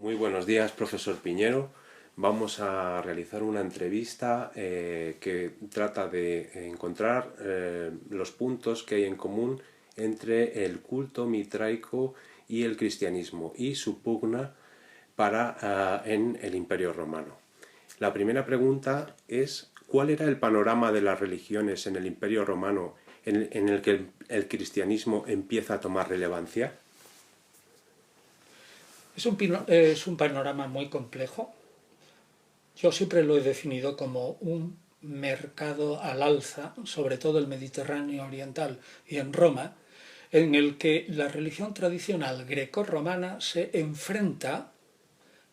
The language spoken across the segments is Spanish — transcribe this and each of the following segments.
Muy buenos días, profesor Piñero. Vamos a realizar una entrevista que trata de encontrar los puntos que hay en común entre el culto mitraico y el cristianismo y su pugna en el Imperio Romano. La primera pregunta es: ¿cuál era el panorama de las religiones en el Imperio Romano en el que el cristianismo empieza a tomar relevancia? Es un panorama muy complejo. Yo siempre lo he definido como un mercado al alza, sobre todo el Mediterráneo oriental y en Roma, en el que la religión tradicional greco-romana se enfrenta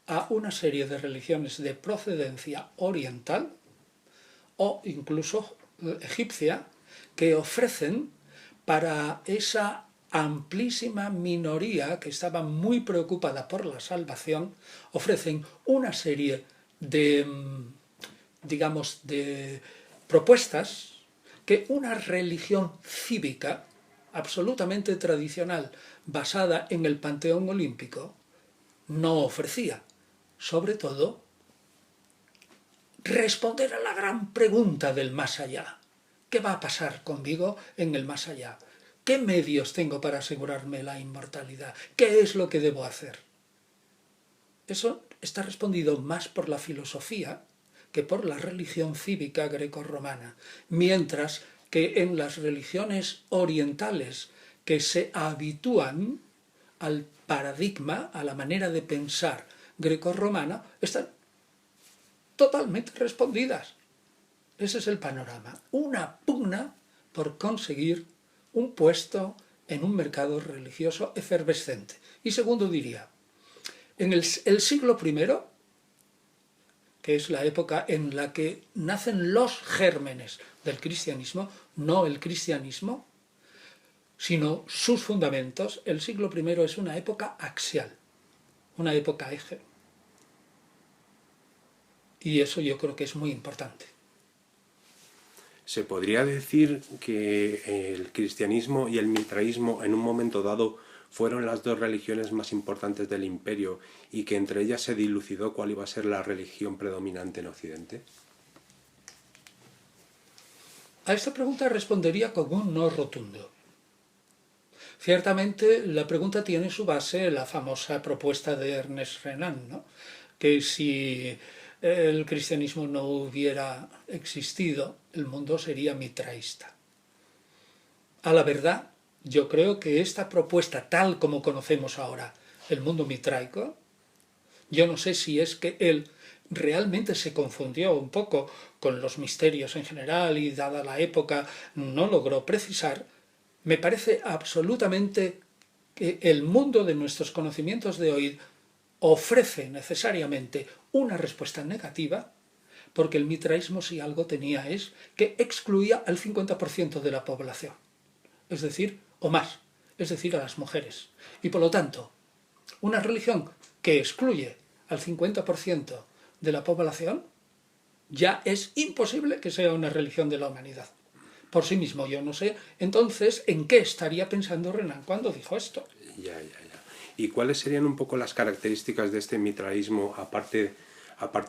a una serie de religiones de procedencia oriental o incluso egipcia que ofrecen para esa amplísima minoría que estaba muy preocupada por la salvación, ofrecen una serie de, digamos, de propuestas que una religión cívica absolutamente tradicional basada en el panteón olímpico no ofrecía. Sobre todo, responder a la gran pregunta del más allá. ¿Qué va a pasar conmigo en el más allá? ¿Qué medios tengo para asegurarme la inmortalidad? ¿Qué es lo que debo hacer? Eso está respondido más por la filosofía que por la religión cívica grecorromana, mientras que en las religiones orientales que se habitúan al paradigma, a la manera de pensar grecorromana, están totalmente respondidas. Ese es el panorama. Una pugna por conseguir un puesto en un mercado religioso efervescente. Y segundo diría, en el siglo I, que es la época en la que nacen los gérmenes del cristianismo, no el cristianismo, sino sus fundamentos, el siglo I es una época axial, una época eje. Y eso yo creo que es muy importante. ¿Se podría decir que el cristianismo y el mitraísmo en un momento dado fueron las dos religiones más importantes del imperio y que entre ellas se dilucidó cuál iba a ser la religión predominante en Occidente? A esta pregunta respondería con un no rotundo. Ciertamente la pregunta tiene su base en la famosa propuesta de Ernest Renan, ¿no? Que si el cristianismo no hubiera existido, el mundo sería mitraísta. A la verdad, yo creo que esta propuesta, tal como conocemos ahora el mundo mitraico, yo no sé si es que él realmente se confundió un poco con los misterios en general y dada la época no logró precisar, me parece absolutamente que el mundo de nuestros conocimientos de hoy ofrece necesariamente una respuesta negativa, porque el mitraísmo si algo tenía es que excluía al 50% de la población, es decir, o más, es decir, a las mujeres. Y por lo tanto, una religión que excluye al 50% de la población ya es imposible que sea una religión de la humanidad. Por sí mismo, yo no sé entonces en qué estaría pensando Renan cuando dijo esto. Ya. ¿Y cuáles serían un poco las características de este mitraísmo, aparte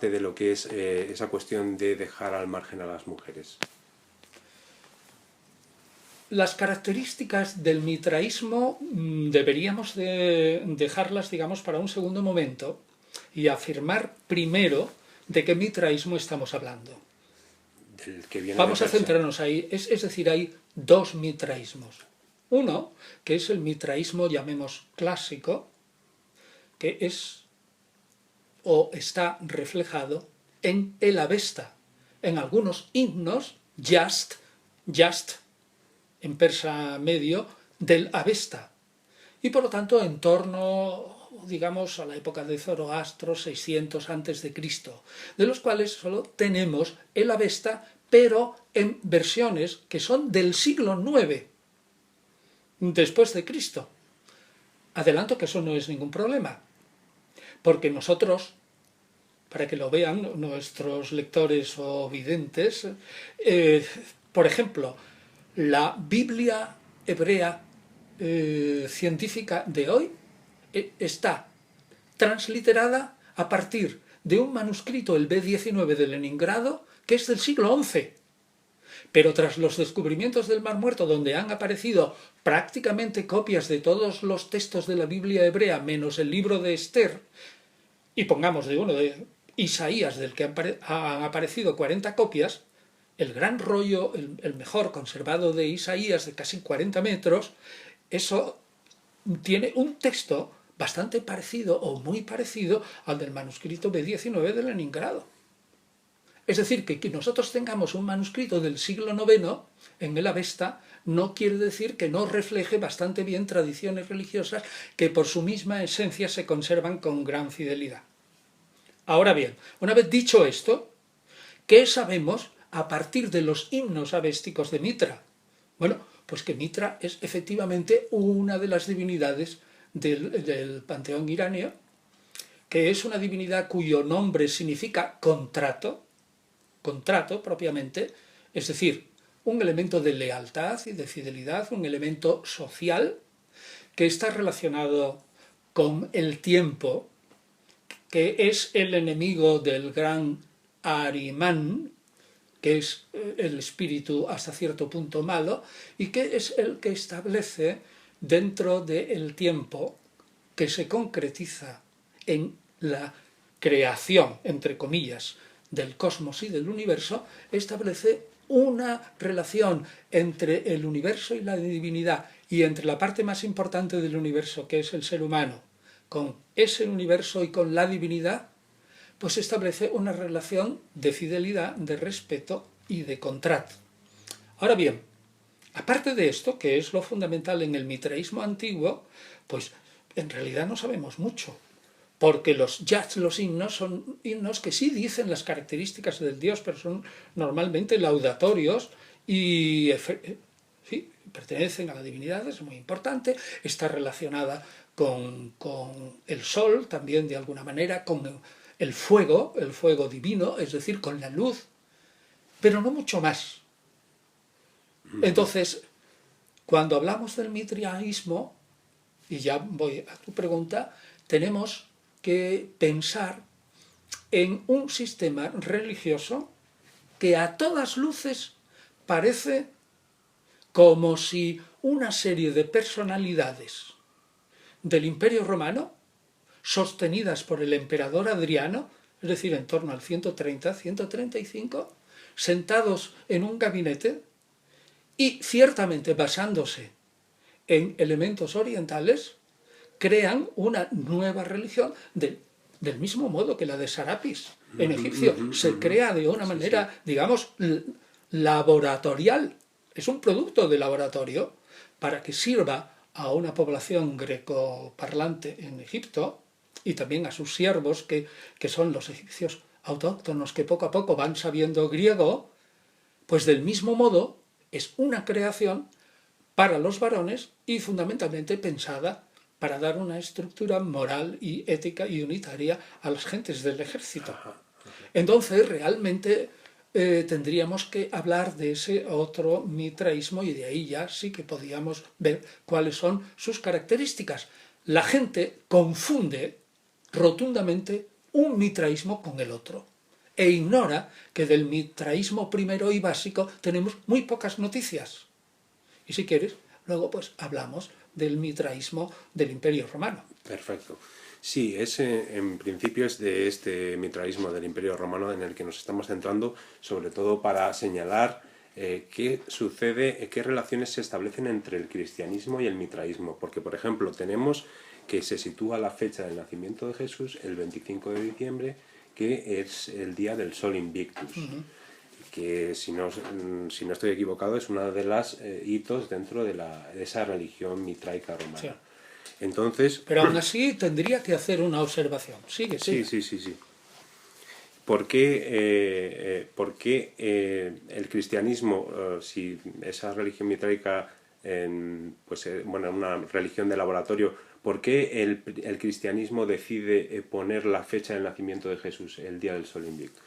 de lo que es esa cuestión de dejar al margen a las mujeres? Las características del mitraísmo deberíamos de dejarlas, digamos, para un segundo momento y afirmar primero de qué mitraísmo estamos hablando. Del que viene Vamos de a Persia. centrarnos ahí, es decir, hay dos mitraísmos. Uno, que es el mitraísmo, llamemos clásico, que es o está reflejado en el Avesta, en algunos himnos, just, en persa medio, del Avesta. Y por lo tanto, en torno, digamos, a la época de Zoroastro, 600 a.C., de los cuales solo tenemos el Avesta, pero en versiones que son del siglo IX después de Cristo. Adelanto que eso no es ningún problema, porque nosotros, para que lo vean nuestros lectores o videntes, por ejemplo, la Biblia hebrea científica de hoy está transliterada a partir de un manuscrito, el B19 de Leningrado, que es del siglo XI. Pero tras los descubrimientos del Mar Muerto, donde han aparecido prácticamente copias de todos los textos de la Biblia hebrea, menos el libro de Esther, y pongamos de uno de Isaías, del que han aparecido 40 copias, el gran rollo, el mejor conservado de Isaías, de casi 40 metros, eso tiene un texto bastante parecido o muy parecido al del manuscrito B19 de Leningrado. Es decir, que nosotros tengamos un manuscrito del siglo IX en el Avesta no quiere decir que no refleje bastante bien tradiciones religiosas que por su misma esencia se conservan con gran fidelidad. Ahora bien, una vez dicho esto, ¿qué sabemos a partir de los himnos avésticos de Mitra? Bueno, pues que Mitra es efectivamente una de las divinidades del panteón iranio, que es una divinidad cuyo nombre significa contrato propiamente, es decir, un elemento de lealtad y de fidelidad, un elemento social que está relacionado con el tiempo, que es el enemigo del gran Ahriman, que es el espíritu hasta cierto punto malo, y que es el que establece dentro del tiempo que se concretiza en la creación, entre comillas, del cosmos y del universo, establece una relación entre el universo y la divinidad, y entre la parte más importante del universo, que es el ser humano, con ese universo y con la divinidad, pues establece una relación de fidelidad, de respeto y de contrato. Ahora bien, aparte de esto, que es lo fundamental en el mitraísmo antiguo, pues en realidad no sabemos mucho, porque los himnos son himnos que sí dicen las características del Dios, pero son normalmente laudatorios y sí, pertenecen a la divinidad, es muy importante, está relacionada con el sol también de alguna manera, con el fuego divino, es decir, con la luz, pero no mucho más. Entonces, cuando hablamos del mitraísmo, y ya voy a tu pregunta, tenemos que pensar en un sistema religioso que a todas luces parece como si una serie de personalidades del Imperio Romano, sostenidas por el emperador Adriano, es decir, en torno al 130-135, sentados en un gabinete y ciertamente basándose en elementos orientales, crean una nueva religión del mismo modo que la de Serapis en egipcio. Se crea de una manera, digamos, laboratorial. Es un producto de laboratorio para que sirva a una población grecoparlante en Egipto y también a sus siervos, que son los egipcios autóctonos que poco a poco van sabiendo griego, pues del mismo modo es una creación para los varones y fundamentalmente pensada para dar una estructura moral y ética y unitaria a las gentes del ejército. Entonces, realmente tendríamos que hablar de ese otro mitraísmo y de ahí ya sí que podíamos ver cuáles son sus características. La gente confunde rotundamente un mitraísmo con el otro e ignora que del mitraísmo primero y básico tenemos muy pocas noticias. Y si quieres, luego pues hablamos del mitraísmo del Imperio Romano. Perfecto. Sí, en principio es de este mitraísmo del Imperio Romano en el que nos estamos centrando, sobre todo para señalar qué sucede, qué relaciones se establecen entre el cristianismo y el mitraísmo. Porque, por ejemplo, tenemos que se sitúa la fecha del nacimiento de Jesús, el 25 de diciembre, que es el día del Sol Invictus. Que si no estoy equivocado es uno de los hitos dentro de esa religión mitraica romana. Sí. Entonces, pero aún así tendría que hacer una observación. Sigue. Sí. ¿Por qué el cristianismo, si esa religión mitraica, una religión de laboratorio, por qué el cristianismo decide poner la fecha del nacimiento de Jesús, el día del Sol Invictus?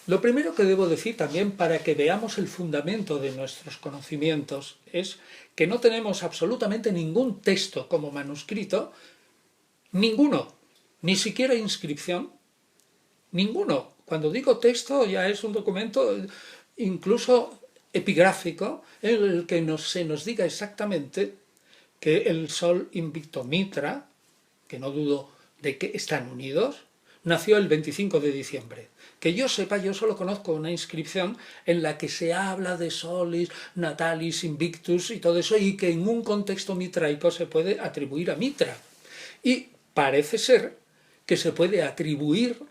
Lo primero que debo decir también, para que veamos el fundamento de nuestros conocimientos, es que no tenemos absolutamente ningún texto como manuscrito Ninguno, ni siquiera inscripción, ninguno. Cuando digo texto ya es un documento incluso epigráfico en el que se nos diga exactamente que el sol invicto Mitra, que no dudo de que están unidos, nació el 25 de diciembre. Que yo sepa, yo solo conozco una inscripción en la que se habla de solis, natalis, invictus y todo eso, y que en un contexto mitraico se puede atribuir a Mitra. Y parece ser que se puede atribuir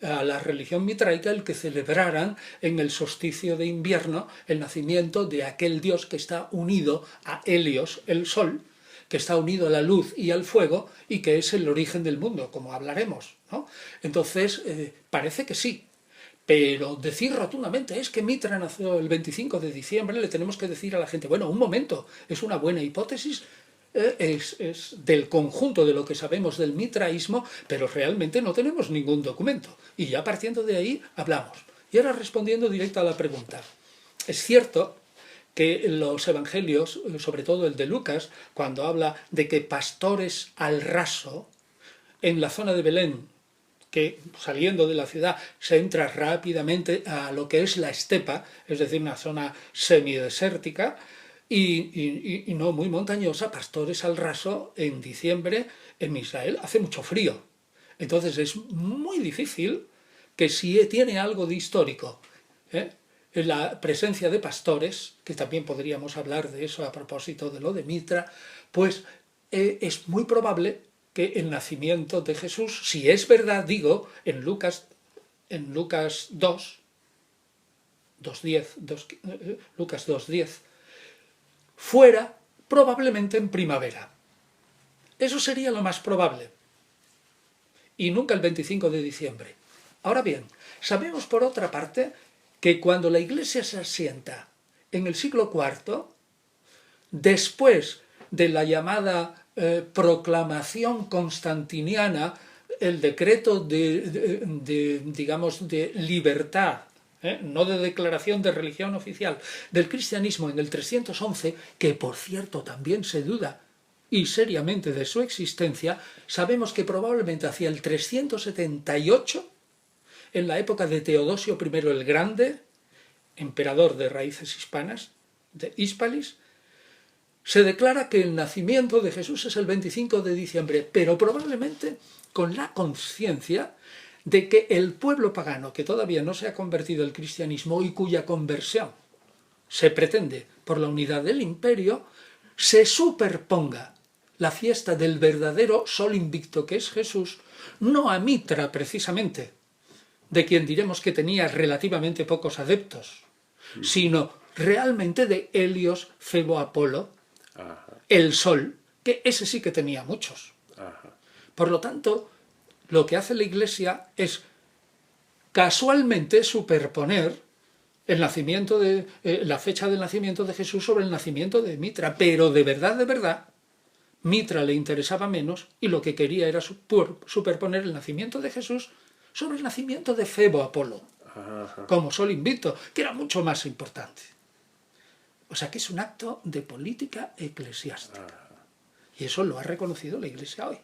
a la religión mitraica el que celebraran en el solsticio de invierno el nacimiento de aquel dios que está unido a Helios, el sol, que está unido a la luz y al fuego y que es el origen del mundo, como hablaremos, ¿no? Entonces, parece que sí, pero decir rotundamente es que Mitra nació el 25 de diciembre, le tenemos que decir a la gente, bueno, un momento, es una buena hipótesis, es del conjunto de lo que sabemos del mitraísmo, pero realmente no tenemos ningún documento. Y ya partiendo de ahí hablamos. Y ahora respondiendo directo a la pregunta. Es cierto que los evangelios, sobre todo el de Lucas, cuando habla de que pastores al raso, en la zona de Belén, que saliendo de la ciudad se entra rápidamente a lo que es la estepa, es decir, una zona semidesértica, y no muy montañosa, pastores al raso en diciembre en Israel hace mucho frío. Entonces es muy difícil que si tiene algo de histórico, la presencia de pastores, que también podríamos hablar de eso a propósito de lo de Mitra, pues es muy probable que el nacimiento de Jesús, si es verdad, digo, en Lucas 2, 2.10, Lucas 2.10, fuera probablemente en primavera. Eso sería lo más probable. Y nunca el 25 de diciembre. Ahora bien, sabemos por otra parte que cuando la Iglesia se asienta en el siglo IV, después de la llamada proclamación constantiniana, el decreto digamos, de libertad, no de declaración de religión oficial, del cristianismo en el 311, que por cierto también se duda y seriamente de su existencia, sabemos que probablemente hacia el 378, en la época de Teodosio I el Grande, emperador de raíces hispanas, de Hispalis, se declara que el nacimiento de Jesús es el 25 de diciembre, pero probablemente con la conciencia de que el pueblo pagano, que todavía no se ha convertido al cristianismo y cuya conversión se pretende por la unidad del imperio, se superponga la fiesta del verdadero sol invicto que es Jesús, no a Mitra precisamente, de quien diremos que tenía relativamente pocos adeptos, sino realmente de Helios, Febo, Apolo, el sol, que ese sí que tenía muchos. Por lo tanto, lo que hace la Iglesia es casualmente superponer el nacimiento la fecha del nacimiento de Jesús sobre el nacimiento de Mitra, pero de verdad, Mitra le interesaba menos y lo que quería era superponer el nacimiento de Jesús sobre el nacimiento de Febo Apolo, como sol invicto, que era mucho más importante. O sea que es un acto de política eclesiástica. Y eso lo ha reconocido la Iglesia hoy.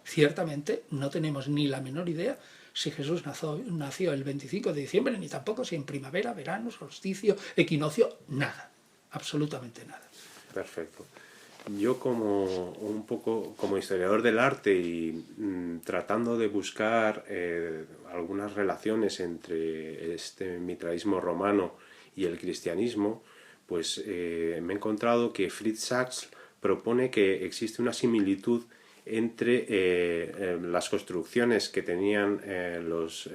Ciertamente no tenemos ni la menor idea si Jesús nació el 25 de diciembre, ni tampoco si en primavera, verano, solsticio, equinoccio, nada, absolutamente nada. Perfecto. Yo un poco como historiador del arte y tratando de buscar algunas relaciones entre este mitraísmo romano y el cristianismo, pues me he encontrado que Fritz Sachs propone que existe una similitud entre las construcciones que tenían los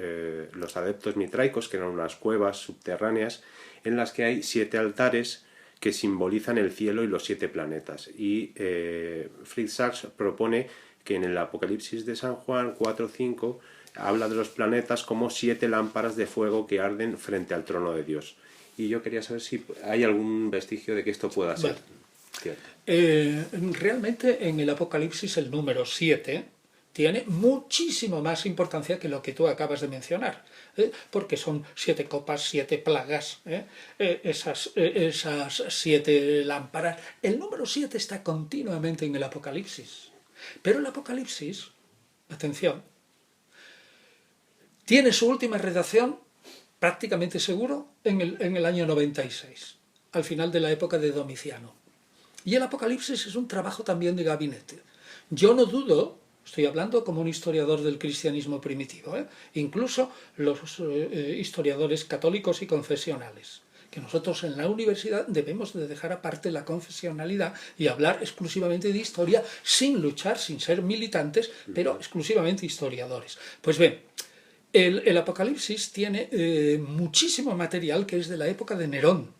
adeptos mitraicos, que eran unas cuevas subterráneas en las que hay 7 altares que simbolizan el cielo y los 7 planetas. Y Fritz Sachs propone que en el Apocalipsis de San Juan 4.5 habla de los planetas como 7 lámparas de fuego que arden frente al trono de Dios. Y yo quería saber si hay algún vestigio de que esto pueda ser cierto. Realmente en el Apocalipsis el número 7 tiene muchísimo más importancia que lo que tú acabas de mencionar, porque son 7 copas, 7 plagas, esas 7 lámparas. El número 7 está continuamente en el Apocalipsis. Pero el Apocalipsis, atención, tiene su última redacción prácticamente seguro en el año 96, al final de la época de Domiciano. Y el Apocalipsis es un trabajo también de gabinete. Yo no dudo, estoy hablando como un historiador del cristianismo primitivo, incluso los historiadores católicos y confesionales, que nosotros en la universidad debemos de dejar aparte la confesionalidad y hablar exclusivamente de historia sin luchar, sin ser militantes, pero exclusivamente historiadores. Pues bien, el Apocalipsis tiene muchísimo material que es de la época de Nerón,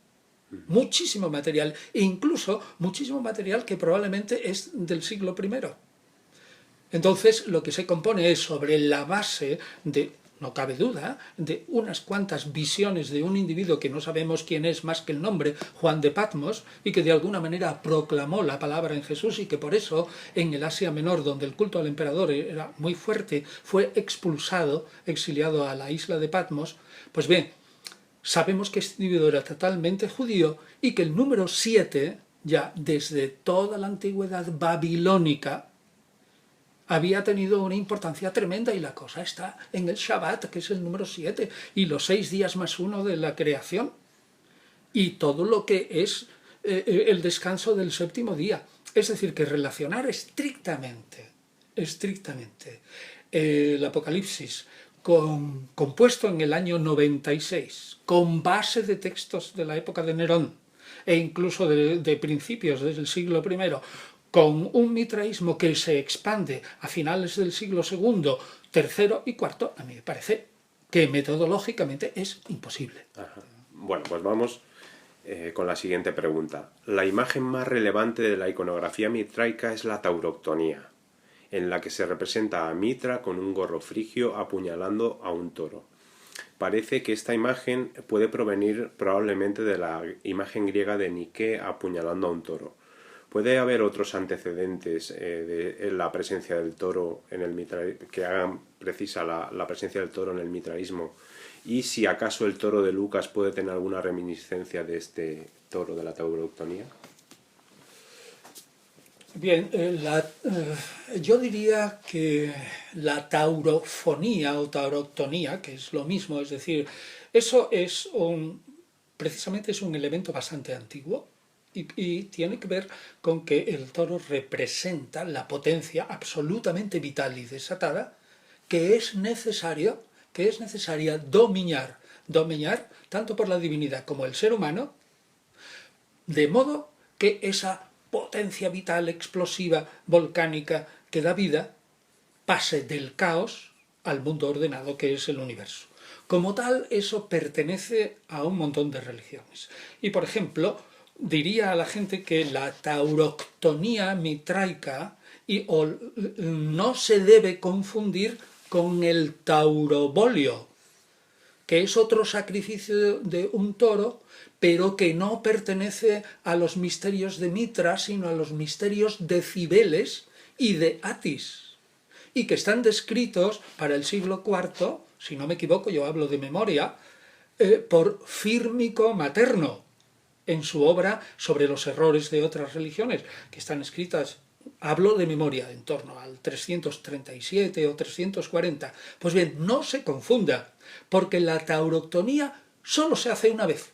muchísimo material, e incluso muchísimo material que probablemente es del siglo I. Entonces, lo que se compone es sobre la base de, no cabe duda, de unas cuantas visiones de un individuo que no sabemos quién es más que el nombre, Juan de Patmos, y que de alguna manera proclamó la palabra en Jesús y que por eso en el Asia Menor, donde el culto al emperador era muy fuerte, fue expulsado, exiliado a la isla de Patmos. Pues bien, sabemos que este individuo era totalmente judío y que el número 7, ya desde toda la antigüedad babilónica, había tenido una importancia tremenda, y la cosa está en el Shabbat, que es el número 7, y los 6 días más 1 de la creación, y todo lo que es el descanso del séptimo día. Es decir, que relacionar estrictamente el Apocalipsis compuesto en el año 96, con base de textos de la época de Nerón, e incluso de principios del siglo I, con un mitraísmo que se expande a finales del siglo II, III y IV, a mí me parece que metodológicamente es imposible. Ajá. Bueno, pues vamos con la siguiente pregunta. La imagen más relevante de la iconografía mitraica es la tauroctonía, en la que se representa a Mitra con un gorro frigio apuñalando a un toro. Parece que esta imagen puede provenir probablemente de la imagen griega de Nike apuñalando a un toro. ¿Puede haber otros antecedentes de la presencia del toro en el que hagan precisa la presencia del toro en el mitraísmo? Y si acaso el toro de Lucas puede tener alguna reminiscencia de este toro de la tauroctonía. Bien, yo diría que la taurofonía o tauroctonía, que es lo mismo, es decir, eso es precisamente es un elemento bastante antiguo. Y tiene que ver con que el toro representa la potencia absolutamente vital y desatada que es necesaria dominar tanto por la divinidad como el ser humano, de modo que esa potencia vital, explosiva, volcánica, que da vida, pase del caos al mundo ordenado que es el universo. Como tal, eso pertenece a un montón de religiones. Y, por ejemplo, diría a la gente que la tauroctonía mitraica no se debe confundir con el taurobolio, que es otro sacrificio de un toro, pero que no pertenece a los misterios de Mitra, sino a los misterios de Cibeles y de Atis, y que están descritos para el siglo IV, si no me equivoco, yo hablo de memoria, por Fírmico Materno, en su obra sobre los errores de otras religiones, que están escritas, hablo de memoria, en torno al 337 o 340. Pues bien, no se confunda, porque la tauroctonía solo se hace una vez.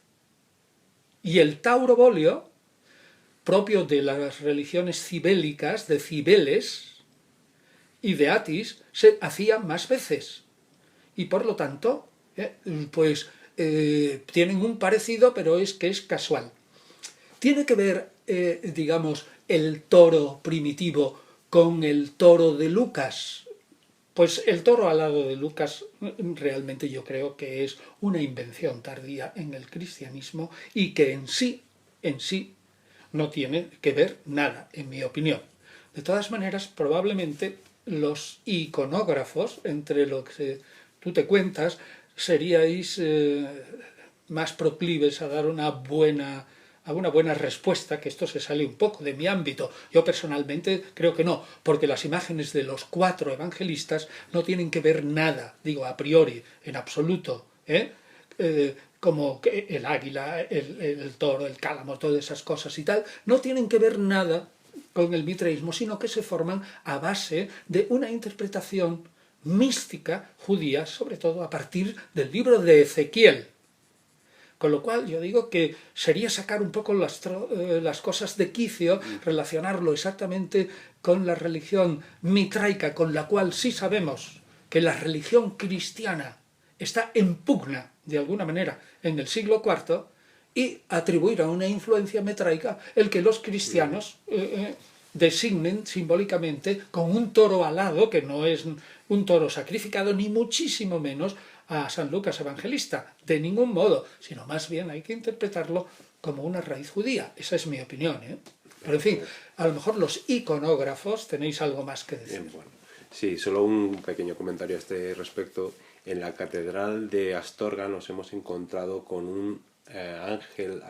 Y el taurobolio, propio de las religiones cibélicas, de Cibeles y de Atis, se hacía más veces. Y por lo tanto, tienen un parecido, pero es que es casual. Tiene que ver, digamos, el toro primitivo con el toro de Lucas. Pues el toro alado de Lucas realmente yo creo que es una invención tardía en el cristianismo y que en sí no tiene que ver nada, en mi opinión. De todas maneras, probablemente los iconógrafos, entre lo que tú te cuentas, seríais más proclives a dar una buena respuesta, que esto se sale un poco de mi ámbito. Yo personalmente creo que no, porque las imágenes de los 4 evangelistas no tienen que ver nada, digo a priori, en absoluto, como el águila, el toro, el cálamo, todas esas cosas y tal, no tienen que ver nada con el mitraísmo, sino que se forman a base de una interpretación mística judía, sobre todo a partir del libro de Ezequiel. Con lo cual yo digo que sería sacar un poco las cosas de quicio, relacionarlo exactamente con la religión mitraica, con la cual sí sabemos que la religión cristiana está en pugna, de alguna manera, en el siglo IV, y atribuir a una influencia mitraica el que los cristianos designen simbólicamente con un toro alado, que no es un toro sacrificado, ni muchísimo menos a San Lucas Evangelista, de ningún modo, sino más bien hay que interpretarlo como una raíz judía. Esa es mi opinión, ¿eh? Pero en fin, a lo mejor los iconógrafos tenéis algo más que decir. Bien, bueno. Sí, solo un pequeño comentario a este respecto. En la catedral de Astorga nos hemos encontrado con un ángel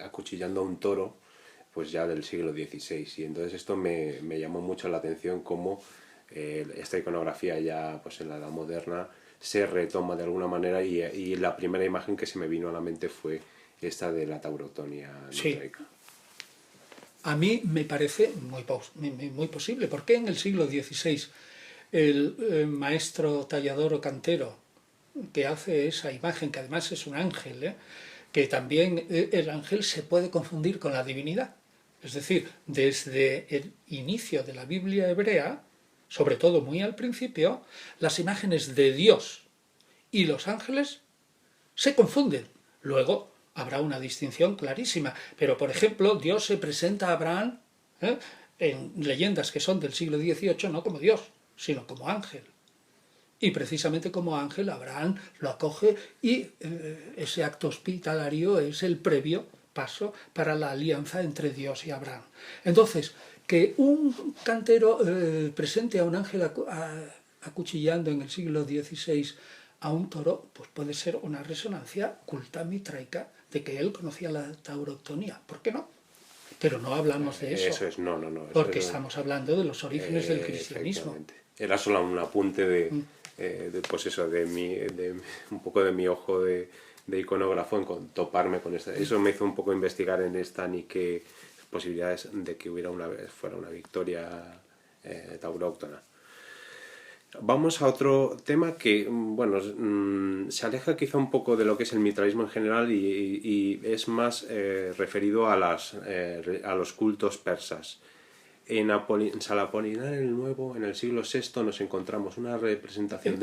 acuchillando a un toro, pues ya del siglo XVI, y entonces esto me llamó mucho la atención, cómo esta iconografía ya pues en la Edad Moderna se retoma de alguna manera, y la primera imagen que se me vino a la mente fue esta de la taurotonia mitraica. Sí. A mí me parece muy posible, porque en el siglo XVI el maestro tallador o cantero que hace esa imagen, que además es un ángel, que también el ángel se puede confundir con la divinidad. Es decir, desde el inicio de la Biblia hebrea, sobre todo muy al principio, las imágenes de Dios y los ángeles se confunden. Luego habrá una distinción clarísima, pero por ejemplo, Dios se presenta a Abraham en leyendas que son del siglo XVIII no como Dios, sino como ángel. Y precisamente como ángel Abraham lo acoge, y ese acto hospitalario es el previo paso para la alianza entre Dios y Abraham. Entonces, que un cantero presente a un ángel acuchillando en el siglo XVI a un toro, pues puede ser una resonancia culta mitraica de que él conocía la taurotonía. ¿Por qué no? Pero no hablamos de eso. Eso es, no. Porque estamos hablando de los orígenes del cristianismo. Era solo un apunte de pues eso, de un poco de mi ojo de iconógrafo en toparme con esta. Eso me hizo un poco investigar en esta ni qué posibilidades de que fuera una victoria tauróctona. Vamos a otro tema que, bueno, se aleja quizá un poco de lo que es el mitraísmo en general, y es más referido a los cultos persas. En San Apolinar el Nuevo, en el siglo VI, nos encontramos una representación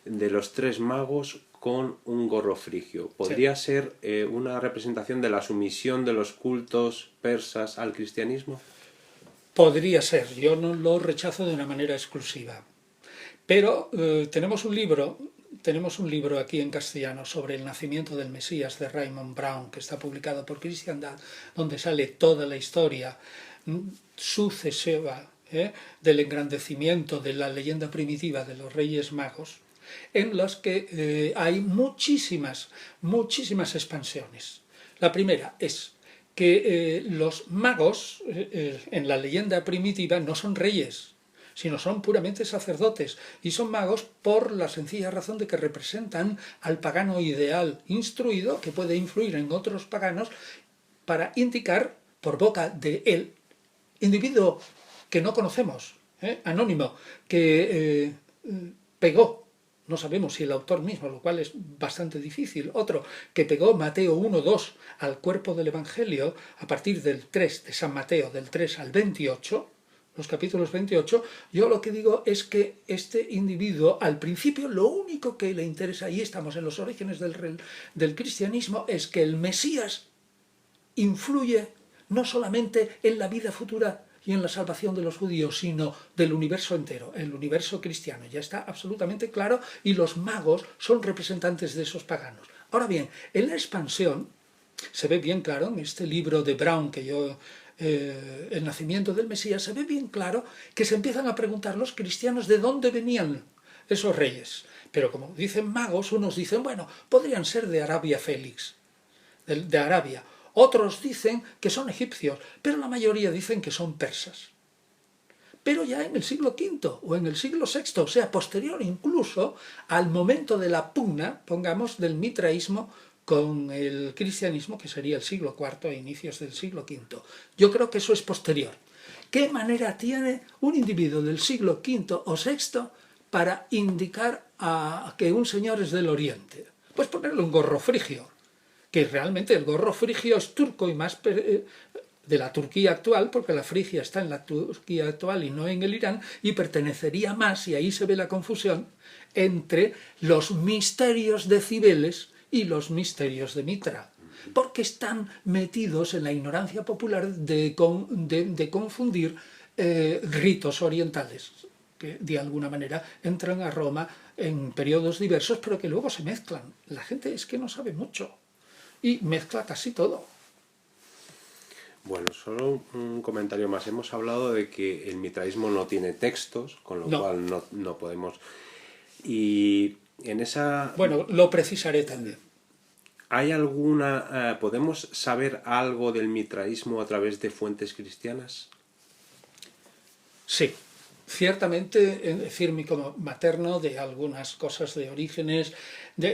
de los tres magos con un gorro frigio. ¿Podría ser una representación de la sumisión de los cultos persas al cristianismo? Podría ser, yo no lo rechazo de una manera exclusiva. Pero tenemos un libro aquí en castellano sobre el nacimiento del Mesías de Raymond Brown, que está publicado por Cristiandad, donde sale toda la historia sucesiva del engrandecimiento de la leyenda primitiva de los Reyes Magos, en los que hay muchísimas expansiones. La primera es que los magos en la leyenda primitiva no son reyes, sino son puramente sacerdotes, y son magos por la sencilla razón de que representan al pagano ideal instruido que puede influir en otros paganos para indicar por boca de él, individuo que no conocemos, anónimo, que pegó, no sabemos si el autor mismo, lo cual es bastante difícil, otro que pegó Mateo 1-2 al cuerpo del Evangelio a partir del 3 de San Mateo, del 3 al 28, los capítulos 28, yo lo que digo es que este individuo, al principio, lo único que le interesa, y estamos en los orígenes del cristianismo, es que el Mesías influye no solamente en la vida futura y en la salvación de los judíos, sino del universo entero, el universo cristiano. Ya está absolutamente claro, y los magos son representantes de esos paganos. Ahora bien, en la expansión se ve bien claro, en este libro de Brown que yo... el nacimiento del Mesías, se ve bien claro que se empiezan a preguntar los cristianos de dónde venían esos reyes. Pero como dicen magos, unos dicen, bueno, podrían ser de Arabia Félix, de Arabia. Otros dicen que son egipcios, pero la mayoría dicen que son persas. Pero ya en el siglo V o en el siglo VI, o sea, posterior incluso al momento de la pugna, pongamos, del mitraísmo con el cristianismo, que sería el siglo IV e inicios del siglo V. Yo creo que eso es posterior. ¿Qué manera tiene un individuo del siglo V o VI para indicar a que un señor es del Oriente? Pues ponerle un gorro frigio, que realmente el gorro frigio es turco y más de la Turquía actual, porque la Frigia está en la Turquía actual y no en el Irán, y pertenecería más, y ahí se ve la confusión, entre los misterios de Cibeles y los misterios de Mitra, porque están metidos en la ignorancia popular de confundir ritos orientales, que de alguna manera entran a Roma en periodos diversos, pero que luego se mezclan. La gente es que no sabe mucho y mezcla casi todo. Bueno, solo un comentario más. Hemos hablado de que el mitraísmo no tiene textos, con lo cual no podemos... Y en esa... Bueno, lo precisaré también. ¿Hay alguna... ¿podemos saber algo del mitraísmo a través de fuentes cristianas? Sí. Ciertamente, Fírmico materno, de algunas cosas de Orígenes,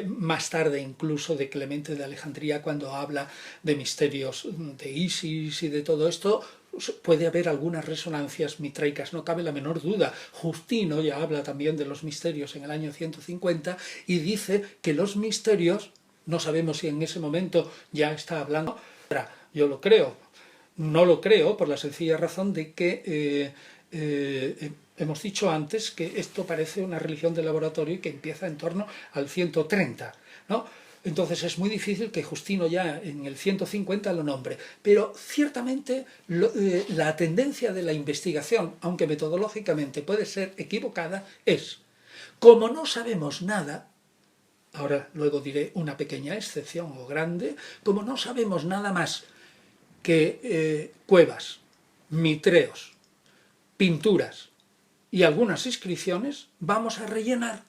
más tarde incluso de Clemente de Alejandría, cuando habla de misterios de Isis y de todo esto, puede haber algunas resonancias mitraicas, no cabe la menor duda. Justino ya habla también de los misterios en el año 150 y dice que los misterios, no sabemos si en ese momento ya está hablando, yo lo creo, no lo creo por la sencilla razón de que hemos dicho antes que esto parece una religión de laboratorio y que empieza en torno al 130, ¿no? Entonces es muy difícil que Justino ya en el 150 lo nombre, pero ciertamente la tendencia de la investigación, aunque metodológicamente puede ser equivocada, es, como no sabemos nada, ahora luego diré una pequeña excepción o grande, como no sabemos nada más que cuevas, mitreos, pinturas y algunas inscripciones, vamos a rellenar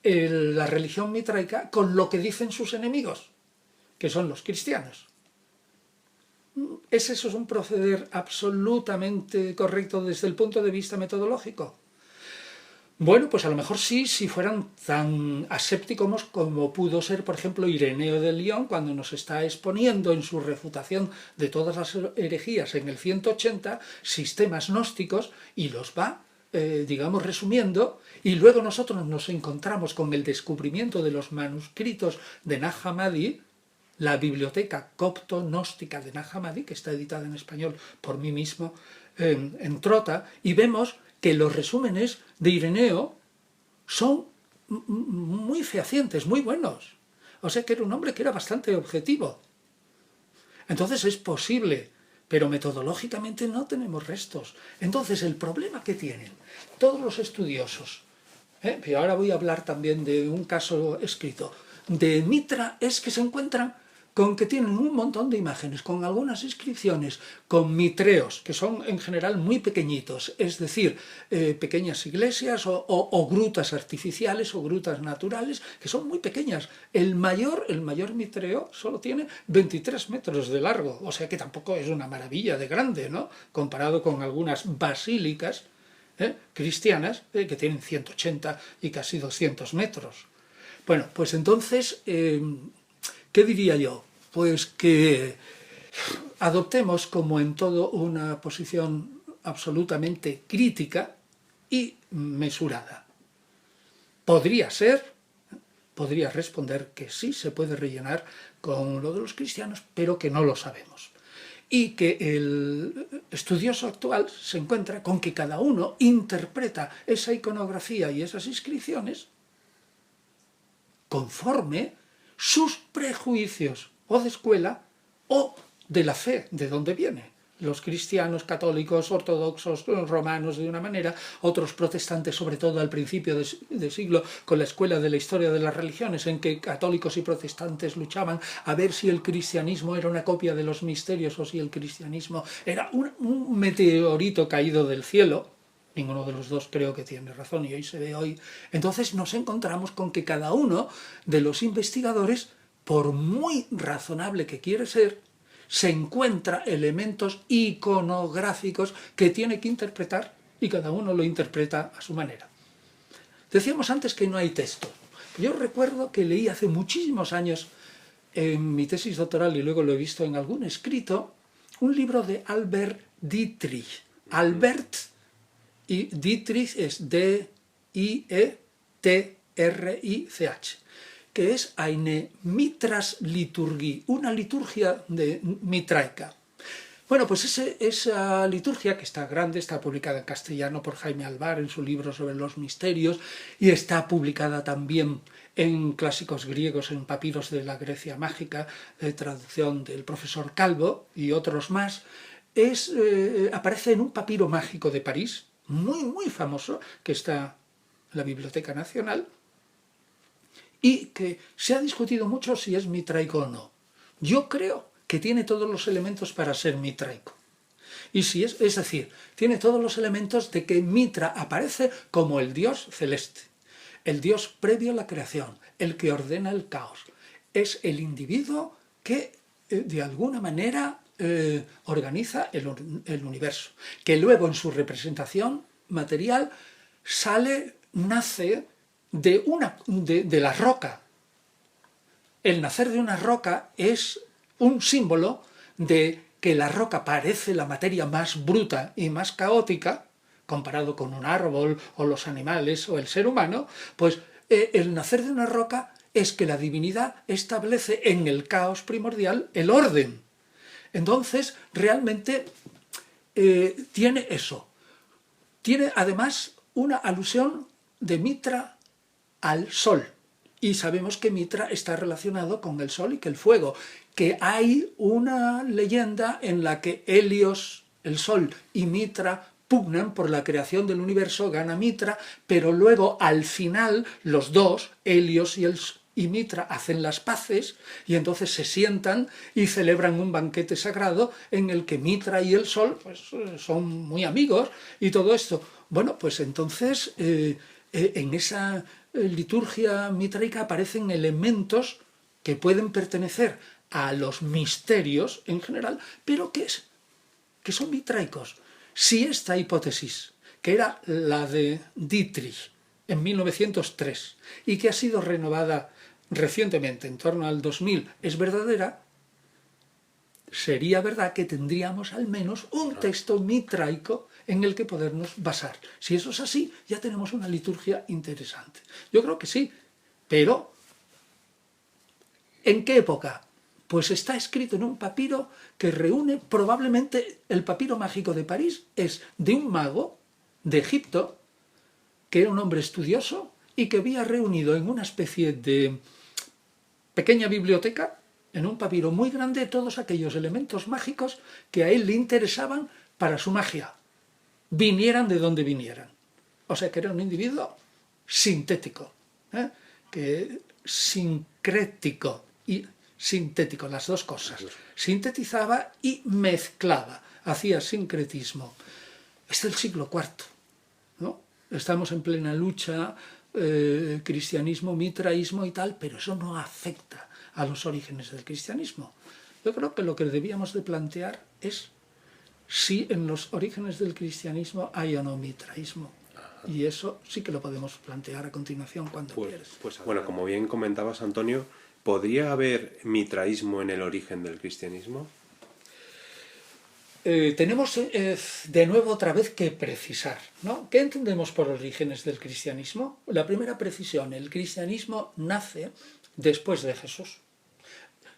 la religión mitraica con lo que dicen sus enemigos, que son los cristianos. ¿Es eso un proceder absolutamente correcto desde el punto de vista metodológico? Bueno, pues a lo mejor sí, si fueran tan asépticos como pudo ser, por ejemplo, Ireneo de Lyon, cuando nos está exponiendo en su refutación de todas las herejías en el 180, sistemas gnósticos, y los va, digamos, resumiendo, y luego nosotros nos encontramos con el descubrimiento de los manuscritos de Nag Hammadi, la biblioteca copto-gnóstica de Nag Hammadi, que está editada en español por mí mismo en Trota, y vemos que los resúmenes de Ireneo son muy fehacientes, muy buenos. O sea que era un hombre que era bastante objetivo. Entonces es posible, pero metodológicamente no tenemos restos. Entonces el problema que tienen todos los estudiosos, pero ahora voy a hablar también de un caso escrito, de Mitra, es que se encuentran con que tienen un montón de imágenes, con algunas inscripciones, con mitreos, que son en general muy pequeñitos, es decir, pequeñas iglesias o grutas artificiales o grutas naturales, que son muy pequeñas. El mayor mitreo solo tiene 23 metros de largo, o sea que tampoco es una maravilla de grande, ¿no? Comparado con algunas basílicas cristianas que tienen 180 y casi 200 metros. Bueno, pues entonces... ¿qué diría yo? Pues que adoptemos, como en todo, una posición absolutamente crítica y mesurada. Podría responder que sí se puede rellenar con lo de los cristianos, pero que no lo sabemos. Y que el estudioso actual se encuentra con que cada uno interpreta esa iconografía y esas inscripciones conforme sus prejuicios o de escuela o de la fe, de dónde viene. Los cristianos, católicos, ortodoxos, romanos de una manera, otros protestantes, sobre todo al principio de siglo, con la escuela de la historia de las religiones, en que católicos y protestantes luchaban a ver si el cristianismo era una copia de los misterios o si el cristianismo era un meteorito caído del cielo. Ninguno de los dos creo que tiene razón y hoy se ve hoy. Entonces nos encontramos con que cada uno de los investigadores, por muy razonable que quiere ser, se encuentra elementos iconográficos que tiene que interpretar y cada uno lo interpreta a su manera. Decíamos antes que no hay texto. Yo recuerdo que leí hace muchísimos años en mi tesis doctoral, y luego lo he visto en algún escrito, un libro de Albert Dietrich. Albert, y Dietrich es D-I-E-T-R-I-C-H, que es Eine Mitras-Liturgie, una liturgia mitraica. Bueno, pues esa liturgia, que está grande, está publicada en castellano por Jaime Alvar en su libro sobre los misterios, y está publicada también en clásicos griegos, en papiros de la Grecia mágica, traducción del profesor Calvo y otros más, aparece en un papiro mágico de París, muy, muy famoso, que está en la Biblioteca Nacional, y que se ha discutido mucho si es mitraico o no. Yo creo que tiene todos los elementos para ser mitraico. Y si es decir, tiene todos los elementos de que Mitra aparece como el dios celeste, el dios previo a la creación, el que ordena el caos. Es el individuo que, de alguna manera, organiza el universo, que luego en su representación material nace de la roca. El nacer de una roca es un símbolo de que la roca parece la materia más bruta y más caótica, comparado con un árbol o los animales o el ser humano, pues el nacer de una roca es que la divinidad establece en el caos primordial el orden. Entonces, realmente tiene eso. Tiene además una alusión de Mitra al sol. Y sabemos que Mitra está relacionado con el sol y que el fuego, que hay una leyenda en la que Helios, el sol, y Mitra pugnan por la creación del universo, gana Mitra, pero luego al final los dos, Helios y Mitra, hacen las paces y entonces se sientan y celebran un banquete sagrado en el que Mitra y el sol pues, son muy amigos y todo esto. Bueno, pues entonces en esa liturgia mitraica aparecen elementos que pueden pertenecer a los misterios en general, pero que son mitraicos. Si esta hipótesis, que era la de Dietrich en 1903 y que ha sido renovada recientemente, en torno al 2000, es verdadera, sería verdad que tendríamos al menos un texto mitraico en el que podernos basar. Si eso es así, ya tenemos una liturgia interesante. Yo creo que sí, pero ¿en qué época? Pues está escrito en un papiro que reúne, probablemente el papiro mágico de París es de un mago de Egipto, que era un hombre estudioso y que había reunido en una especie de pequeña biblioteca, en un papiro muy grande, todos aquellos elementos mágicos que a él le interesaban para su magia, vinieran de donde vinieran. O sea que era un individuo sintético, sincrético y sintético, las dos cosas. Sintetizaba y mezclaba, hacía sincretismo. Es del siglo IV, ¿no? Estamos en plena lucha, cristianismo, mitraísmo y tal, pero eso no afecta a los orígenes del cristianismo. Yo creo que lo que debíamos de plantear es si en los orígenes del cristianismo hay o no mitraísmo. Y eso sí que lo podemos plantear a continuación cuando quieras. Bueno, como bien comentabas, Antonio, ¿podría haber mitraísmo en el origen del cristianismo? Tenemos de nuevo otra vez que precisar, ¿no? ¿Qué entendemos por orígenes del cristianismo? La primera precisión, el cristianismo nace después de Jesús.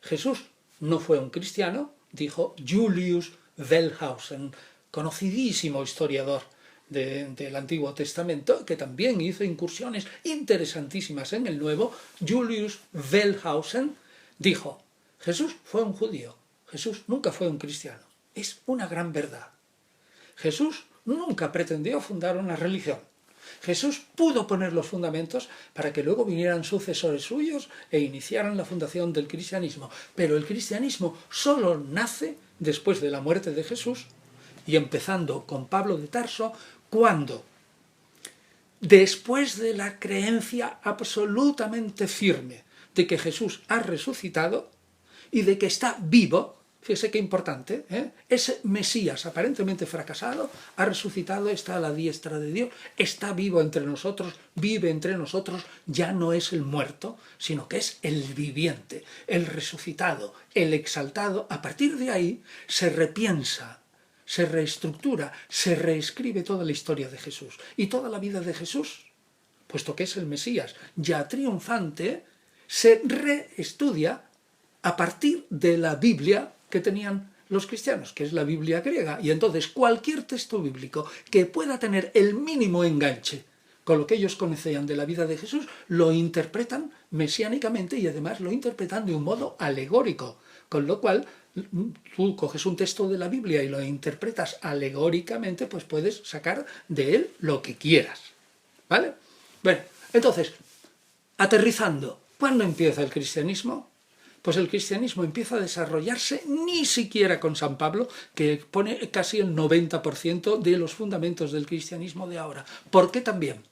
Jesús no fue un cristiano, dijo Julius Wellhausen, conocidísimo historiador del Antiguo Testamento, que también hizo incursiones interesantísimas en el Nuevo. Julius Wellhausen dijo, Jesús fue un judío, Jesús nunca fue un cristiano. Es una gran verdad. Jesús nunca pretendió fundar una religión. Jesús pudo poner los fundamentos para que luego vinieran sucesores suyos e iniciaran la fundación del cristianismo. Pero el cristianismo solo nace después de la muerte de Jesús y empezando con Pablo de Tarso, cuando, después de la creencia absolutamente firme de que Jesús ha resucitado y de que está vivo, fíjese qué importante, ese Mesías aparentemente fracasado ha resucitado, está a la diestra de Dios, está vivo entre nosotros, vive entre nosotros, ya no es el muerto, sino que es el viviente, el resucitado, el exaltado. A partir de ahí se repiensa, se reestructura, se reescribe toda la historia de Jesús y toda la vida de Jesús, puesto que es el Mesías ya triunfante, se reestudia a partir de la Biblia que tenían los cristianos, que es la Biblia griega. Y entonces cualquier texto bíblico que pueda tener el mínimo enganche con lo que ellos conocían de la vida de Jesús, lo interpretan mesiánicamente y además lo interpretan de un modo alegórico. Con lo cual, tú coges un texto de la Biblia y lo interpretas alegóricamente, pues puedes sacar de él lo que quieras. ¿Vale? Bueno, entonces, aterrizando, ¿cuándo empieza el cristianismo? Pues el cristianismo empieza a desarrollarse ni siquiera con San Pablo, que pone casi el 90% de los fundamentos del cristianismo de ahora. ¿Por qué también?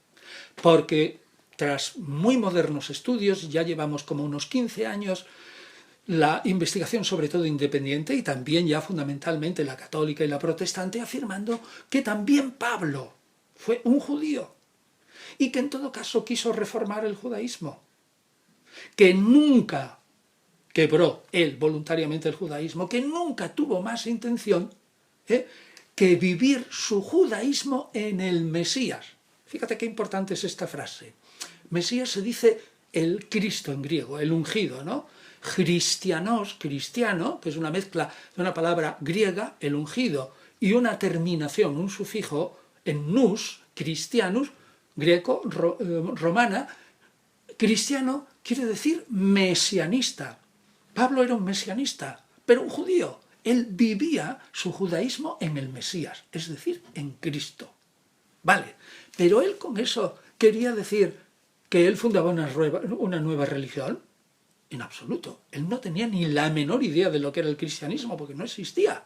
Porque tras muy modernos estudios, ya llevamos como unos 15 años, la investigación sobre todo independiente y también ya fundamentalmente la católica y la protestante, afirmando que también Pablo fue un judío y que en todo caso quiso reformar el judaísmo, que nunca quebró él voluntariamente el judaísmo, que nunca tuvo más intención que vivir su judaísmo en el Mesías. Fíjate qué importante es esta frase. Mesías se dice el Cristo en griego, el ungido, ¿no? Cristianos, cristiano, que es una mezcla de una palabra griega, el ungido, y una terminación, un sufijo en nous, cristianus, greco, romana. Cristiano quiere decir mesianista. Pablo era un mesianista, pero un judío. Él vivía su judaísmo en el Mesías, es decir, en Cristo. Vale, pero él con eso quería decir que él fundaba una nueva religión. En absoluto. Él no tenía ni la menor idea de lo que era el cristianismo, porque no existía.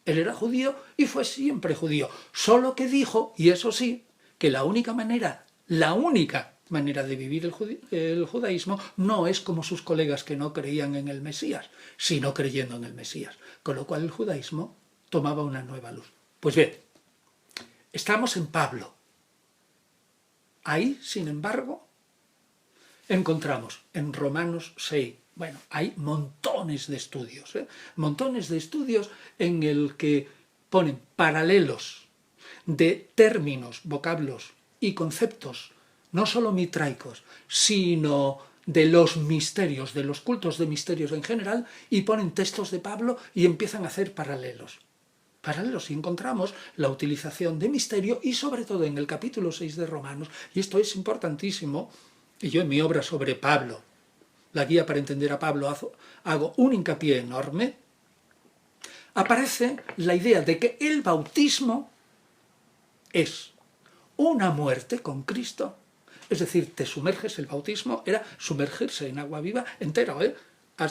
Él era judío y fue siempre judío. Solo que dijo, y eso sí, que la única manera de vivir el judaísmo no es como sus colegas que no creían en el Mesías, sino creyendo en el Mesías. Con lo cual el judaísmo tomaba una nueva luz. Pues bien, estamos en Pablo. Ahí, sin embargo, encontramos en Romanos 6, bueno, hay montones de estudios, montones de estudios en el que ponen paralelos de términos, vocablos y conceptos no solo mitraicos, sino de los misterios, de los cultos de misterios en general, y ponen textos de Pablo y empiezan a hacer paralelos. Y encontramos la utilización de misterio y sobre todo en el capítulo 6 de Romanos, y esto es importantísimo, y yo en mi obra sobre Pablo, la guía para entender a Pablo, hago un hincapié enorme, aparece la idea de que el bautismo es una muerte con Cristo. Es decir, te sumerges, el bautismo era sumergirse en agua viva entero,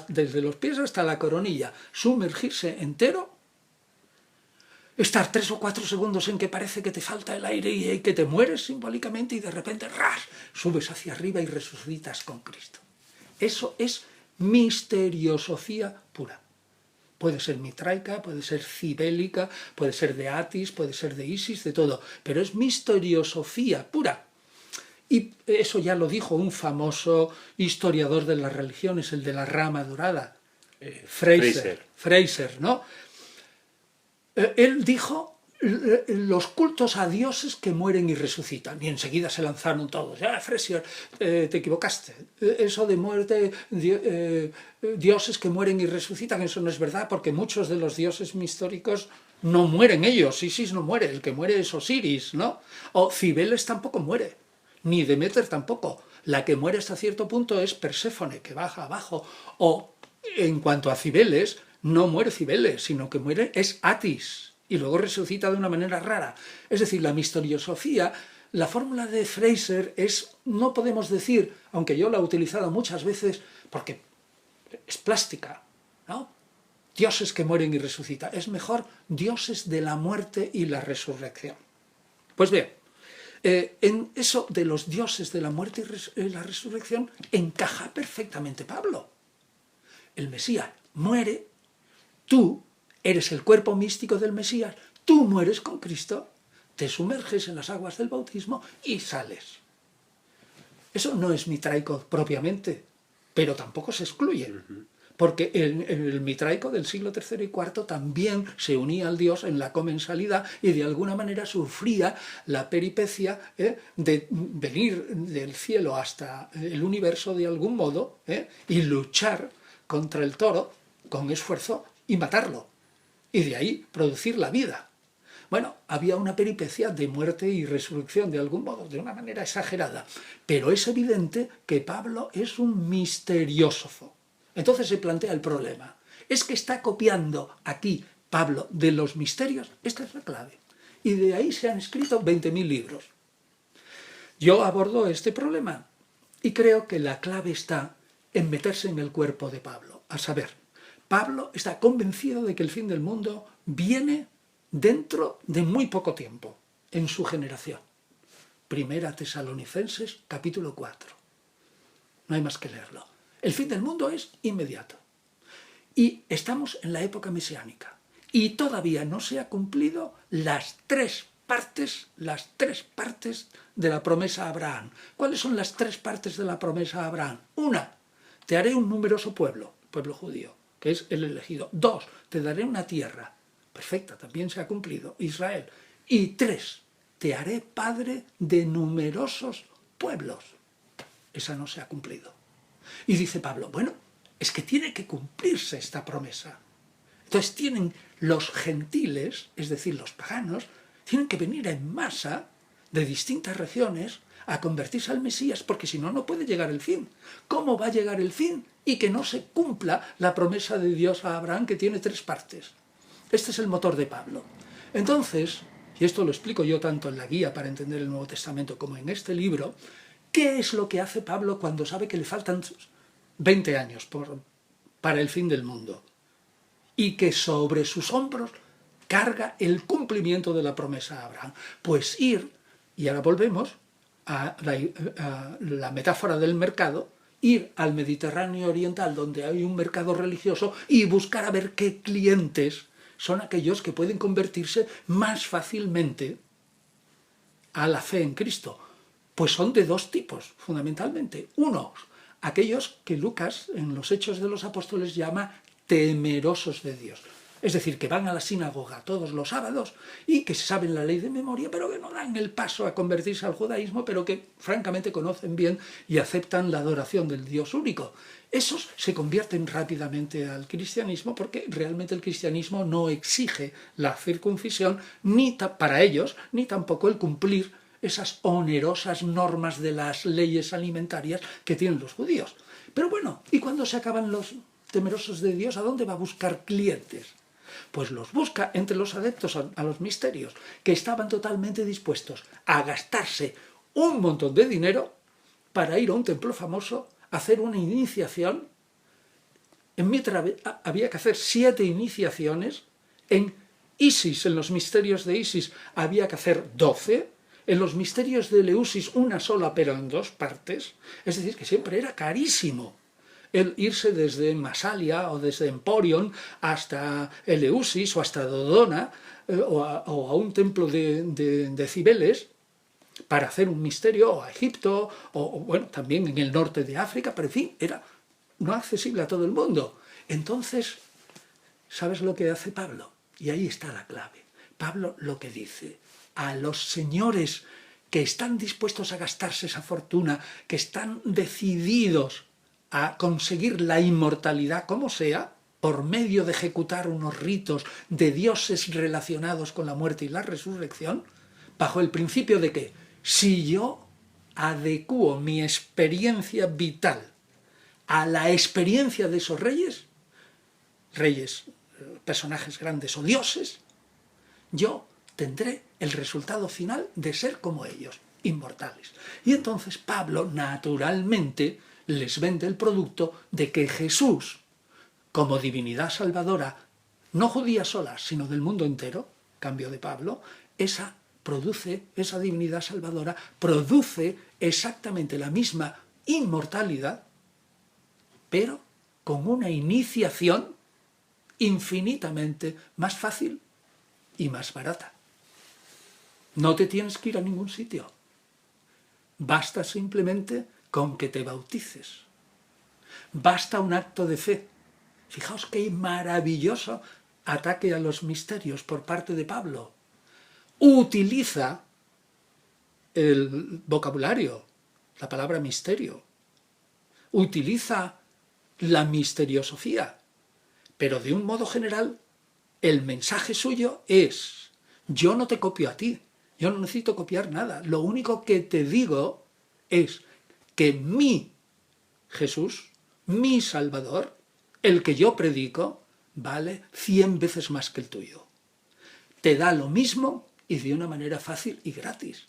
desde los pies hasta la coronilla, sumergirse entero, estar 3 o 4 segundos en que parece que te falta el aire y que te mueres simbólicamente y de repente ¡ras!, subes hacia arriba y resucitas con Cristo. Eso es misteriosofía pura. Puede ser mitraica, puede ser cibélica, puede ser de Atis, puede ser de Isis, de todo, pero es misteriosofía pura. Y eso ya lo dijo un famoso historiador de las religiones, el de la rama dorada, Fraser, ¿no? Él dijo los cultos a dioses que mueren y resucitan, y enseguida se lanzaron todos. Fraser, te equivocaste, eso de muerte, dioses que mueren y resucitan, eso no es verdad, porque muchos de los dioses históricos no mueren ellos. Isis no muere, el que muere es Osiris, ¿no? O Cibeles tampoco muere, ni Demeter tampoco. La que muere hasta cierto punto es Perséfone, que baja abajo. O, en cuanto a Cibeles, no muere Cibeles, sino que muere es Atis, y luego resucita de una manera rara. Es decir, la misteriosofía, la fórmula de Fraser es, no podemos decir, aunque yo la he utilizado muchas veces, porque es plástica, ¿no? Dioses que mueren y resucitan. Es mejor dioses de la muerte y la resurrección. Pues bien, en eso de los dioses de la muerte y la resurrección encaja perfectamente Pablo. El Mesías muere Tú eres el cuerpo místico del Mesías, tú mueres con Cristo, te sumerges en las aguas del bautismo y sales. Eso no es mitraico propiamente, pero tampoco se excluye. Porque el mitraico del siglo III y IV también se unía al Dios en la comensalidad y de alguna manera sufría la peripecia de venir del cielo hasta el universo de algún modo y luchar contra el toro con esfuerzo y matarlo. Y de ahí producir la vida. Bueno, había una peripecia de muerte y resurrección de algún modo, de una manera exagerada. Pero es evidente que Pablo es un misteriósofo. Entonces se plantea el problema. ¿Es que está copiando aquí Pablo de los misterios? Esta es la clave. Y de ahí se han escrito 20.000 libros. Yo abordo este problema y creo que la clave está en meterse en el cuerpo de Pablo. A saber, Pablo está convencido de que el fin del mundo viene dentro de muy poco tiempo, en su generación. Primera Tesalonicenses, capítulo 4. No hay más que leerlo. El fin del mundo es inmediato. Y estamos en la época mesiánica. Y todavía no se han cumplido las tres partes de la promesa a Abraham. ¿Cuáles son las tres partes de la promesa a Abraham? Una, te haré un numeroso pueblo judío, que es el elegido. Dos, te daré una tierra. Perfecta, también se ha cumplido, Israel. Y tres, te haré padre de numerosos pueblos. Esa no se ha cumplido. Y dice Pablo, bueno, es que tiene que cumplirse esta promesa. Entonces tienen los gentiles, es decir, los paganos, tienen que venir en masa de distintas regiones a convertirse al Mesías, porque si no, no puede llegar el fin. ¿Cómo va a llegar el fin y que no se cumpla la promesa de Dios a Abraham, que tiene tres partes? Este es el motor de Pablo. Entonces, y esto lo explico yo tanto en la guía para entender el Nuevo Testamento como en este libro, ¿qué es lo que hace Pablo cuando sabe que le faltan 20 años para el fin del mundo? Y que sobre sus hombros carga el cumplimiento de la promesa a Abraham. Pues ir, y ahora volvemos a la metáfora del mercado, ir al Mediterráneo oriental donde hay un mercado religioso y buscar a ver qué clientes son aquellos que pueden convertirse más fácilmente a la fe en Cristo. Pues son de dos tipos, fundamentalmente. Unos, aquellos que Lucas en los Hechos de los Apóstoles llama temerosos de Dios. Es decir, que van a la sinagoga todos los sábados y que saben la ley de memoria, pero que no dan el paso a convertirse al judaísmo, pero que francamente conocen bien y aceptan la adoración del Dios único. Esos se convierten rápidamente al cristianismo porque realmente el cristianismo no exige la circuncisión ni para ellos, ni tampoco el cumplir esas onerosas normas de las leyes alimentarias que tienen los judíos. Pero bueno, ¿y cuando se acaban los temerosos de Dios? ¿A dónde va a buscar clientes? Pues los busca entre los adeptos a los misterios, que estaban totalmente dispuestos a gastarse un montón de dinero para ir a un templo famoso, hacer una iniciación. En Mitra había que hacer 7 iniciaciones, en Isis, en los misterios de Isis, había que hacer 12, en los misterios de Eleusis una sola, pero en 2 partes, es decir, que siempre era carísimo el irse desde Masalia o desde Emporion hasta Eleusis o hasta Dodona o a un templo de Cibeles para hacer un misterio, o a Egipto, o bueno, también en el norte de África, pero en fin, era no accesible a todo el mundo. Entonces, ¿sabes lo que hace Pablo? Y ahí está la clave. Pablo lo que dice, a los señores que están dispuestos a gastarse esa fortuna, que están decididos a conseguir la inmortalidad como sea, por medio de ejecutar unos ritos de dioses relacionados con la muerte y la resurrección, bajo el principio de que si yo adecuo mi experiencia vital a la experiencia de esos reyes, personajes grandes o dioses, yo tendré el resultado final de ser como ellos, inmortales. Y entonces Pablo, naturalmente, les vende el producto de que Jesús, como divinidad salvadora, no judía sola, sino del mundo entero, cambio de Pablo, esa divinidad salvadora produce exactamente la misma inmortalidad, pero con una iniciación infinitamente más fácil y más barata. No te tienes que ir a ningún sitio. Basta simplemente con que te bautices. Basta un acto de fe. Fijaos qué maravilloso ataque a los misterios por parte de Pablo. Utiliza el vocabulario, la palabra misterio. Utiliza la misteriosofía. Pero de un modo general, el mensaje suyo es: yo no te copio a ti, yo no necesito copiar nada. Lo único que te digo es que mi Jesús, mi Salvador, el que yo predico, vale 100 veces más que el tuyo. Te da lo mismo y de una manera fácil y gratis.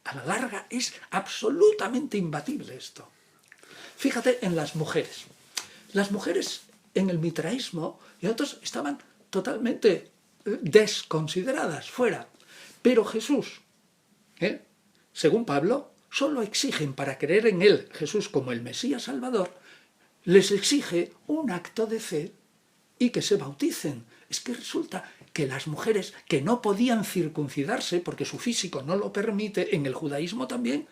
A la larga es absolutamente imbatible esto. Fíjate en las mujeres. Las mujeres en el mitraísmo y otros estaban totalmente desconsideradas, fuera. Pero Jesús, según Pablo, solo exigen, para creer en él, Jesús como el Mesías Salvador, les exige un acto de fe y que se bauticen. Es que resulta que las mujeres que no podían circuncidarse, porque su físico no lo permite, en el judaísmo también,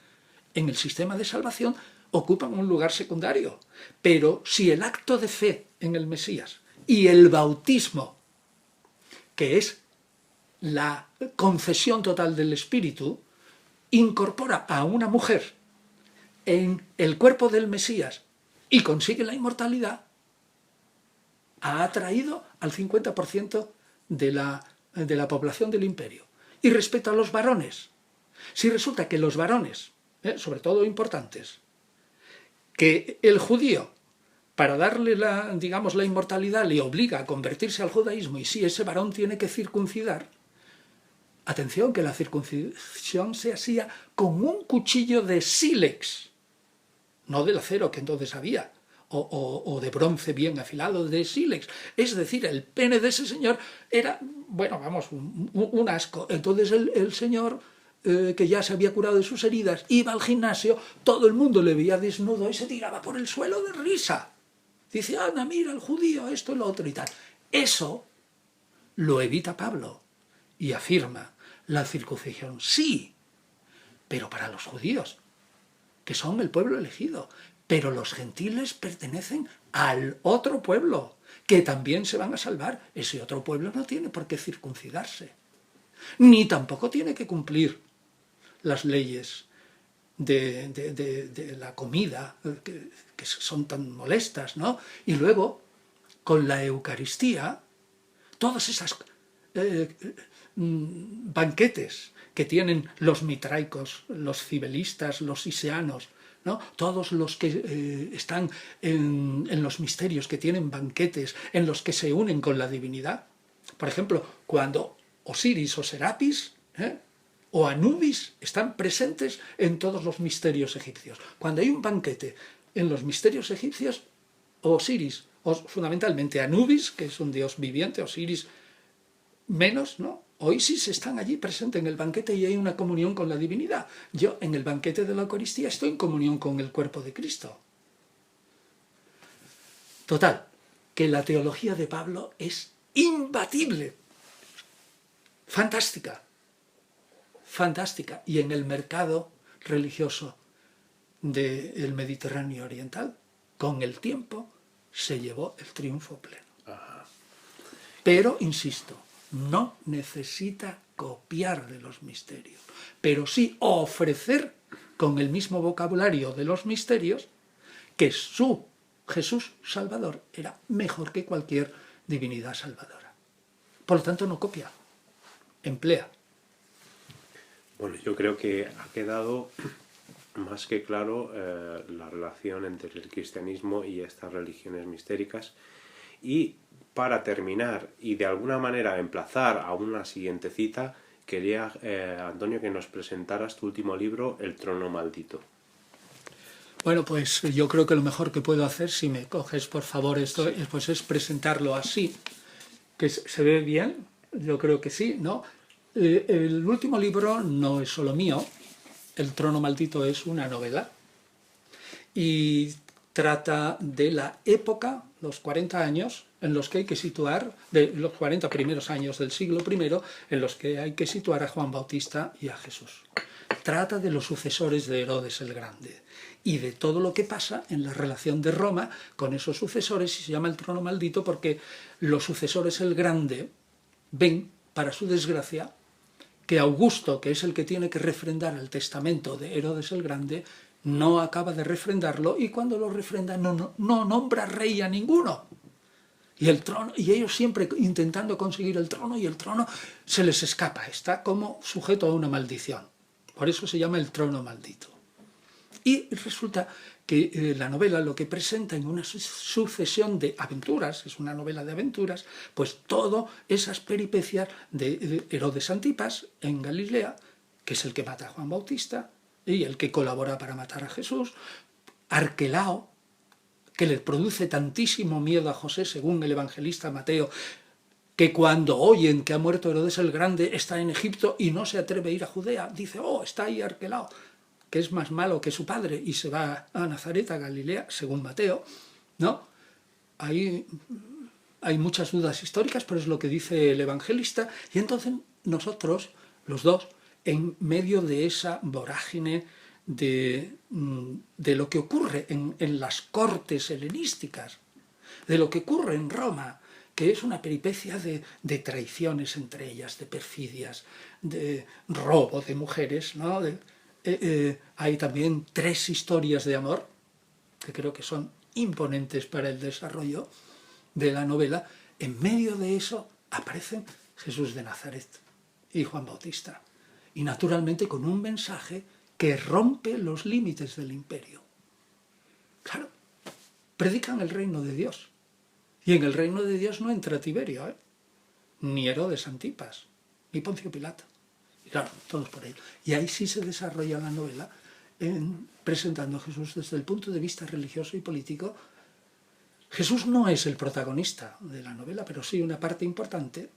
en el sistema de salvación, ocupan un lugar secundario. Pero si el acto de fe en el Mesías y el bautismo, que es la concesión total del Espíritu, incorpora a una mujer en el cuerpo del Mesías y consigue la inmortalidad, ha atraído al 50% de la población del imperio. Y respecto a los varones, si resulta que los varones, sobre todo importantes, que el judío, para darle la inmortalidad, le obliga a convertirse al judaísmo, y si ese varón tiene que circuncidar, atención, que la circuncisión se hacía con un cuchillo de sílex, no del acero que entonces había, o de bronce bien afilado, de sílex. Es decir, el pene de ese señor era, un asco. Entonces el señor, que ya se había curado de sus heridas, iba al gimnasio, todo el mundo le veía desnudo y se tiraba por el suelo de risa. Dice: anda, mira el judío, esto, lo otro y tal. Eso lo evita Pablo y afirma: la circuncisión sí, pero para los judíos, que son el pueblo elegido. Pero los gentiles pertenecen al otro pueblo, que también se van a salvar. Ese otro pueblo no tiene por qué circuncidarse, ni tampoco tiene que cumplir las leyes de la comida, que son tan molestas, ¿no? Y luego, con la Eucaristía, todas esas banquetes que tienen los mitraicos, los cibelistas, los isianos, ¿no? Todos los que están en los misterios, que tienen banquetes en los que se unen con la divinidad. Por ejemplo, cuando Osiris o Serapis o Anubis están presentes en todos los misterios egipcios. Cuando hay un banquete en los misterios egipcios, Osiris, o fundamentalmente Anubis, que es un dios viviente, Osiris menos, ¿no? O Isis están allí presentes en el banquete y hay una comunión con la divinidad. Yo, en el banquete de la Eucaristía, estoy en comunión con el cuerpo de Cristo. Total, que la teología de Pablo es imbatible. Fantástica. Fantástica. Y en el mercado religioso del Mediterráneo oriental, con el tiempo, se llevó el triunfo pleno. Pero, insisto, no necesita copiar de los misterios, pero sí ofrecer con el mismo vocabulario de los misterios que su Jesús Salvador era mejor que cualquier divinidad salvadora. Por lo tanto, no copia, emplea. Bueno, yo creo que ha quedado más que claro la relación entre el cristianismo y estas religiones mistéricas. Y para terminar y de alguna manera emplazar a una siguiente cita, quería, Antonio, que nos presentaras tu último libro, El trono maldito. Bueno, pues yo creo que lo mejor que puedo hacer, si me coges por favor esto, sí, pues es presentarlo así, que se ve bien, yo creo que sí, ¿no? El último libro no es solo mío, El trono maldito es una novela y trata de la época los 40 años en los que hay que situar, de los 40 primeros años del siglo I, en los que hay que situar a Juan Bautista y a Jesús. Trata de los sucesores de Herodes el Grande y de todo lo que pasa en la relación de Roma con esos sucesores, y se llama el trono maldito porque los sucesores el Grande ven, para su desgracia, que Augusto, que es el que tiene que refrendar el testamento de Herodes el Grande, no acaba de refrendarlo, y cuando lo refrenda no nombra rey a ninguno. Y el trono, y ellos siempre intentando conseguir el trono, y el trono se les escapa, está como sujeto a una maldición. Por eso se llama el trono maldito. Y resulta que la novela lo que presenta en una sucesión de aventuras, es una novela de aventuras, pues todas esas peripecias de Herodes Antipas en Galilea, que es el que mata a Juan Bautista y el que colabora para matar a Jesús, Arquelao, que le produce tantísimo miedo a José, según el evangelista Mateo, que cuando oyen que ha muerto Herodes el Grande está en Egipto y no se atreve a ir a Judea, dice, oh, está ahí Arquelao, que es más malo que su padre, y se va a Nazaret, a Galilea, según Mateo, ¿no? Hay muchas dudas históricas, pero es lo que dice el evangelista, y entonces nosotros, los dos, en medio de esa vorágine de lo que ocurre en las cortes helenísticas, de lo que ocurre en Roma, que es una peripecia de traiciones entre ellas, de perfidias, de robo de mujeres, ¿no? Hay también 3 historias de amor, que creo que son imponentes para el desarrollo de la novela. En medio de eso aparecen Jesús de Nazaret y Juan Bautista, y naturalmente con un mensaje que rompe los límites del imperio. Claro, predican el reino de Dios, y en el reino de Dios no entra Tiberio, ni Herodes Antipas, ni Poncio Pilato. Y claro, todos por ahí. Y ahí sí se desarrolla la novela presentando a Jesús desde el punto de vista religioso y político. Jesús no es el protagonista de la novela, pero sí una parte importante,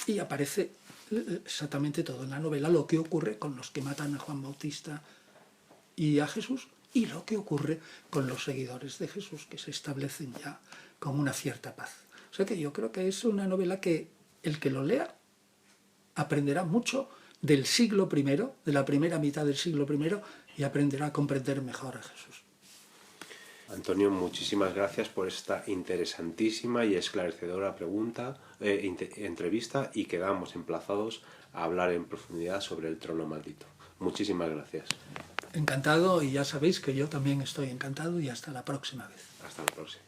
y aparece exactamente todo en la novela, lo que ocurre con los que matan a Juan Bautista y a Jesús, y lo que ocurre con los seguidores de Jesús, que se establecen ya con una cierta paz. O sea que yo creo que es una novela que el que lo lea aprenderá mucho del siglo I, de la primera mitad del siglo I, y aprenderá a comprender mejor a Jesús. Antonio, muchísimas gracias por esta interesantísima y esclarecedora entrevista, y quedamos emplazados a hablar en profundidad sobre el trono maldito. Muchísimas gracias. Encantado, y ya sabéis que yo también estoy encantado, y hasta la próxima vez. Hasta la próxima.